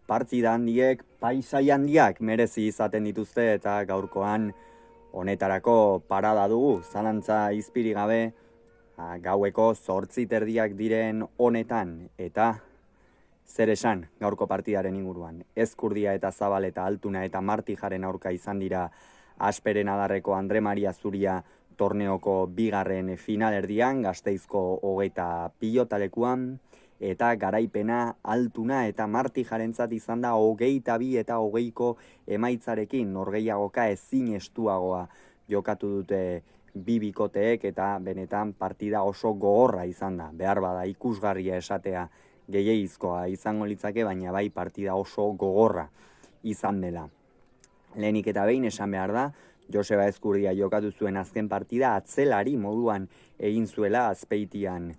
partida handiek, paisai handiak merezi izaten dituzte eta gaurkoan honetarako parada dugu. Zalantza izpiri gabe, gaueko 8:00 diren honetan eta zer esan gaurko partidaren inguruan. Ezkurdia eta Zabaleta, Altuna eta Martijaren aurka izan dira Asperen adarreko Andre Maria Zuria torneoko bigarren finalerdian, Gasteizko 20 pilotalekuan, eta garaipena Altuna eta Martijarentzat izan da 22 eta 20ko emaitzarekin, norgehiagoka ezin estuagoa jokatu dute bi bikoteek eta benetan partida oso gogorra izan da. Behar bada ikusgarria esatea gehiegizkoa izango litzake, baina bai partida oso gogorra izan dela. Lehenik eta behin esan behar da, Joseba Ezkurdia jokatu zuen azken partida atzelari moduan egin zuela Azpeitian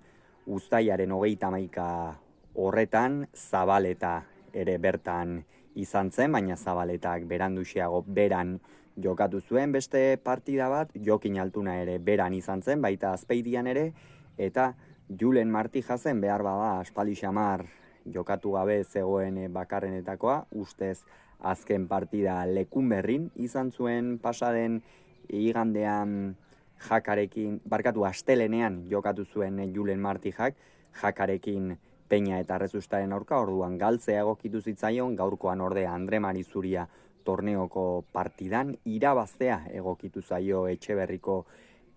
uztailaren 31 horretan, Zabaleta ere bertan izan zen, baina Zabaletak beranduxeago beran jokatu zuen beste partida bat, Jokin Altuna ere beran izan zen, baita Azpeitian ere, eta Julen Martija zen behar bada aspaldi xamar jokatu gabe zegoen bakarrenetakoa, ustez azken partida Lekunberrin izan zuen pasaden igandean Jakarekin, astelenean jokatu zuen Julen Martijak, Jakarekin Peña eta Rezustaren aurka, orduan galtzea egokitu zitzaion, gaurkoan ordea Andre Mari Zuria torneoko partidan irabaztea egokitu zaio Etxeberriko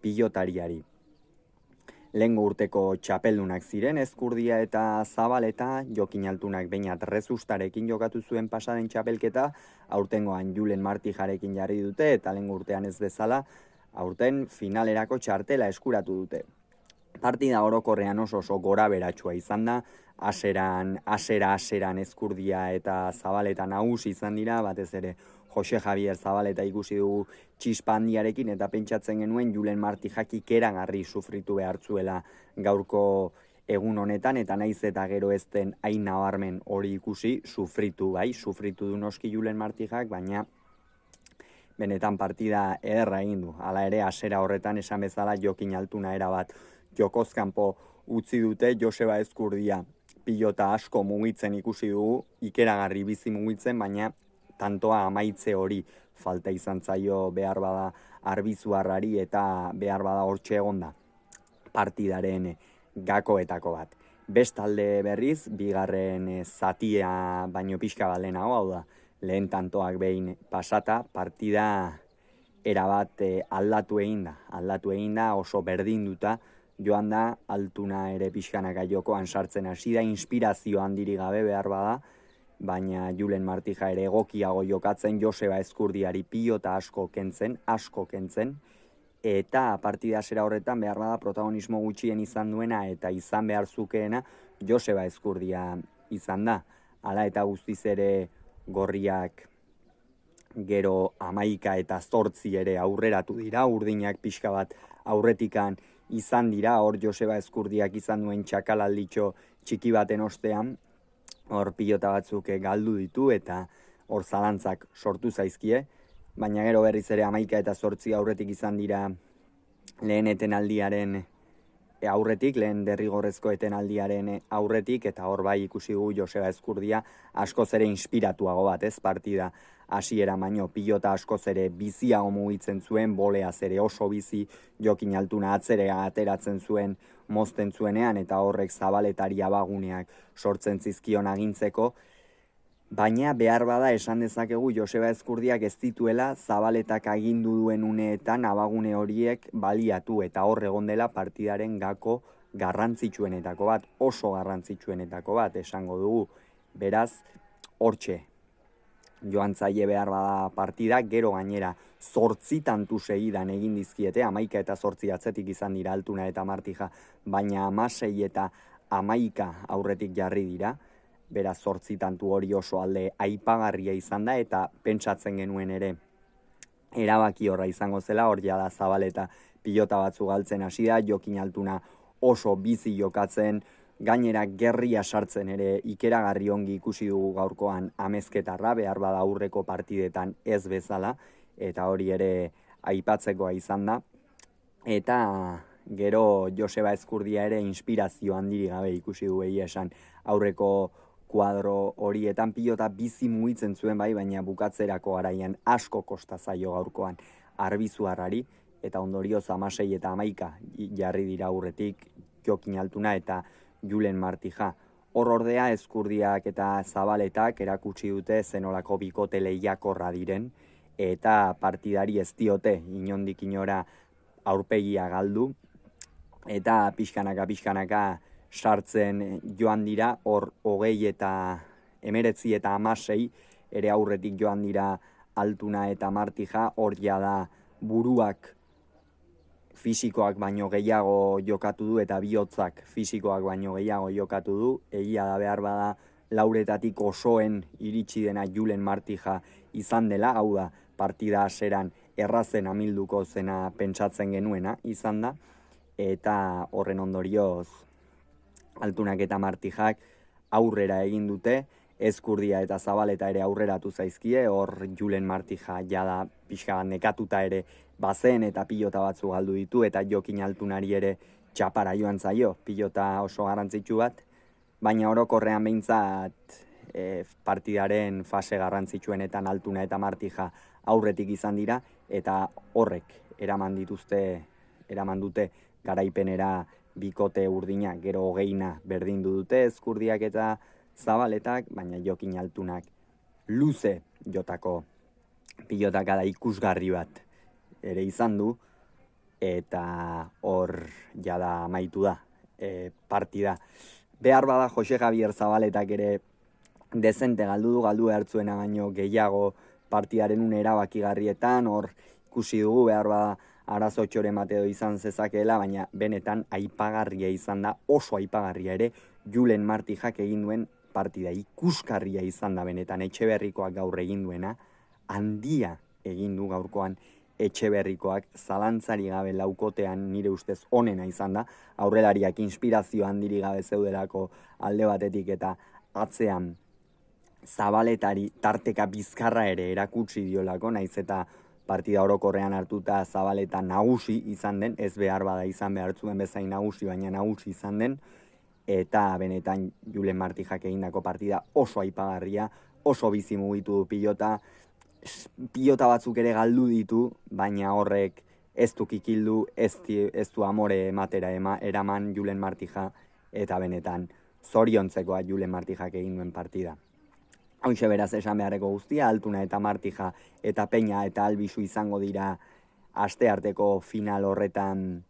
pilotariari. Lehengo urteko txapeldunak ziren Ezkurdia eta Zabaleta, Jokin Altunak Beñat Rezustarekin jokatu zuen pasaden txapelketa, aurtengoan Julen Martijarekin jarri dute eta lehengo urtean ez bezala, aurten finalerako txartela eskuratu dute. Partida orokorrean oso gora beratsua izan da, aseran Ezkurdia eta Zabaleta nagusi izan dira, batez ere Jose Javier Zabaleta ikusi dugu txispa handiarekin eta pentsatzen genuen Julen Martijak ikeragarri sufritu behartzuela gaurko egun honetan, eta naiz eta gero ez den hain nabarmen hori ikusi, sufritu du noski Julen Martijak, baina benetan partida ederra egin du. Hala ere, asera horretan esan bezala Jokin Altuna erabat jokozkanpo utzi dute, Joseba Ezkurdia pilota asko mugitzen ikusi dugu, ikeragarri bizi mugitzen, baina tantoa amaitze hori falta izan zaio behar bada Arbizuarrari eta behar bada hortxe egonda partidaren gakoetako bat. Bestalde berriz, bigarren zatia baino pixka bat lehenago, hau da, lehen tantoak behin pasata, partida erabat aldatu egin da, oso berdinduta joan da, Altuna ere pixkanaka jokoan sartzen hasi da, inspirazio handiri gabe behar bada, baina Julen Martija ere egokiago jokatzen, Joseba Ezkurdiari pilota asko kentzen, eta partida zera horretan behar bada protagonismo gutxien izan duena eta izan behar zukeena Joseba Ezkurdia izan da. Hala eta guztiz ere gorriak gero 11 eta 8 ere aurreratu dira, urdinak pixka bat aurretikan izan dira, hor Joseba Ezkurdiak izan duen txakalalditxo txiki baten ostean, hor pilota batzuk galdu ditu eta hor zalantzak sortu zaizkie, baina gero berriz ere 11 eta 8 aurretik izan dira lehen etenaldiaren aurretik, lehen derrigorrezko etenaldiaren aurretik, eta hor bai ikusi dugu Joseba Ezkurdia askoz ere inspiratuago bat, ez partida hasiera baino, pilota askoz ere biziago mugitzen zuen, boleaz ere oso bizi, Jokin Altuna atzera ateratzen zuen, mozten zuenean, eta horrek Zabaletari abaguneak sortzen zizkion agintzeko, baina behar bada esan dezakegu Joseba Ezkurdiak ez dituela Zabaletak agindu duen uneetan abagune horiek baliatu, eta hor egon dela partidaren gako garrantzitsuenetako bat, oso garrantzitsuenetako bat esango dugu. Beraz, hortxe joan zaie behar bada partida, gero gainera 8 tantu segidan egin dizkiete, 11 eta 8 atzetik izan dira Altuna eta Martija, baina 16 eta 11 aurretik jarri dira, beraz 8 tantu hori oso alde aipagarria izan da, eta pentsatzen genuen ere erabaki horra izango zela, hor jada Zabaleta pilota batzu galtzen hasi da, Jokin Altuna oso bizi jokatzen, gainera gerria sartzen ere ikeragarri ongi ikusi dugu gaurkoan Amezketarra, behar bada aurreko partidetan ez bezala, eta hori ere aipatzekoa izan da, eta gero Joseba Ezkurdia ere inspirazio handiri gabe ikusi du egia esan aurreko kuadro horietan pilota bizi mugitzen zuen bai, baina bukatzerako garaian asko kosta zaio gaurkoan Arbizuarrari, eta ondorioz 16 eta 11 jarri dira aurretik Jokin Altuna eta Julen Martija. Hor ordea Ezkurdiak eta Zabaletak erakutsi dute zenolako bikote lehiakorra diren, eta partidari ez diote inondik inora aurpegia galdu, eta pixkanaka sartzen joan dira, hor 20 eta 19 eta 16 ere aurretik joan dira Altuna eta Martija, hor jada buruak fisikoak baino gehiago jokatu du eta bihotzak fisikoak baino gehiago jokatu du. Egia da behar bada lauretatik osoen iritsi dena Julen Martija izan dela, hau da partida haseran errazen amilduko zena pentsatzen genuena izan da, eta horren ondorioz Altunak eta Martijak aurrera egin dute, Ezkurdia eta Zabaleta ere aurreratu zaizkie, hor Julen Martija jada pixka nekatuta ere bazen eta pilota batzu galdu ditu, eta Jokin Altunari ere txapara joan zaio, pilota oso garrantzitsu bat, baina orokorrean behintzat partidaren fase garrantzitsuenetan Altuna eta Martija aurretik izan dira, eta horrek eraman dute garaipenera bikote urdina, gero 20 berdindu dute Ezkurdiak eta Zabaletak, baina Jokin Altunak luze jotako pilotakada da ikusgarri bat ere izan du, eta hor jada amaitu da partida. Behar bada Jose Javier Zabaletak ere dezente galdu behartzuena baino gehiago partidaren une erabakigarrietan, hor ikusi dugu behar bada arazo txore mateo izan zezakeela, baina benetan aipagarria izan da, oso aipagarria ere, Julen Martijak egin duen partida ikusgarria izan da benetan. Etxeberrikoak gaur egin duena, handia egin du gaurkoan Etxeberrikoak, zalantzari gabe laukotean nire ustez onena izan da, aurrelariak inspirazio handiri gabe zeudelako alde batetik, eta atzean Zabaletari tarteka bizkarra ere erakutsi diolako, naiz eta partida orokorrean hartuta Zabaleta nagusi izan den, ez behar bada izan behartzuen bezain nagusi, baina nagusi izan den, eta benetan Julen Martijak egindako partida oso aipagarria, oso bizi mugitu du pilota batzuk ere galdu ditu, baina horrek ez du kikildu, ez du amore ematera eraman Julen Martija, eta benetan zoriontzekoa Julen Martijak egin duen partida. Hauxe beraz esan beharreko guztia, Altuna eta Martija eta Peña eta Albizu izango dira astearteko final horretan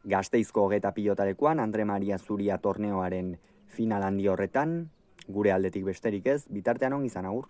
Gasteizko Geta pilotalekuan, Andre Maria Zuria torneoaren final handi horretan, gure aldetik besterik ez, bitartean ongi izan, agur.